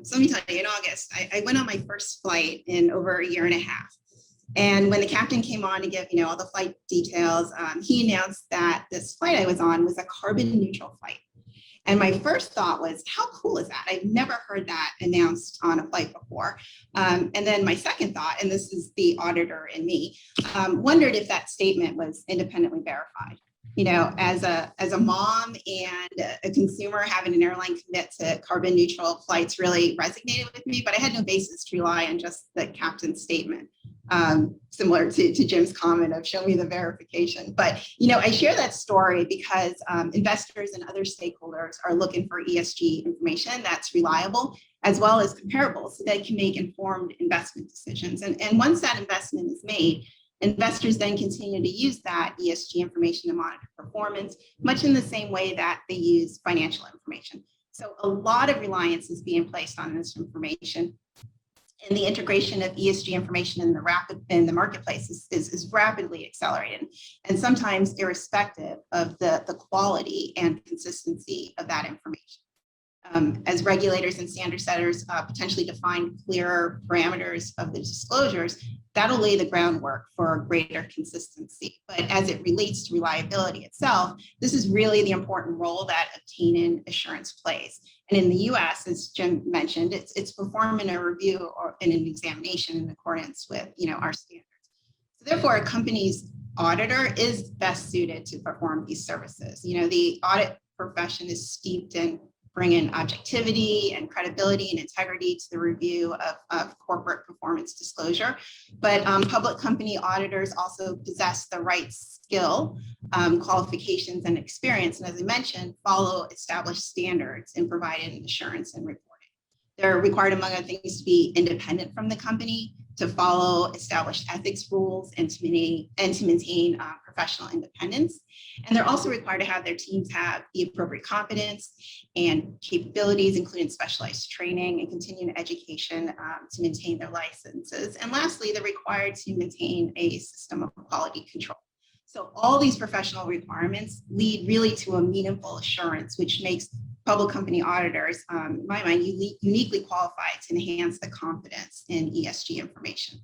So let me tell you, in August, I went on my first flight in over a year and a half. And when the captain came on to give, all the flight details, he announced that this flight I was on was a carbon neutral flight. And my first thought was, how cool is that? I've never heard that announced on a flight before. And then my second thought, and this is the auditor in me, wondered if that statement was independently verified. As a mom and a consumer, having an airline commit to carbon neutral flights really resonated with me, but I had no basis to rely on just the captain's statement. Similar to Jim's comment of show me the verification. But, I share that story because investors and other stakeholders are looking for ESG information that's reliable, as well as comparable, so they can make informed investment decisions. And once that investment is made, investors then continue to use that ESG information to monitor performance, much in the same way that they use financial information. So a lot of reliance is being placed on this information. And the integration of ESG information in the marketplace is rapidly accelerating, and sometimes irrespective of the quality and consistency of that information. As regulators and standard setters potentially define clearer parameters of the disclosures, that'll lay the groundwork for greater consistency. But as it relates to reliability itself, this is really the important role that obtaining assurance plays. And in the US, as Jim mentioned, it's performing a review or in an examination in accordance with our standards. So therefore, a company's auditor is best suited to perform these services. The audit profession is steeped in bringing objectivity and credibility and integrity to the review of corporate performance disclosure. But public company auditors also possess the right skill, qualifications, and experience. And as I mentioned, follow established standards in providing assurance and reporting. They're required, among other things, to be independent from the company, to follow established ethics rules, and to maintain professional independence. And they're also required to have their teams have the appropriate competence and capabilities, including specialized training and continuing education to maintain their licenses. And lastly, they're required to maintain a system of quality control. So all these professional requirements lead really to a meaningful assurance, which makes public company auditors, in my mind, uniquely qualified to enhance the confidence in ESG information.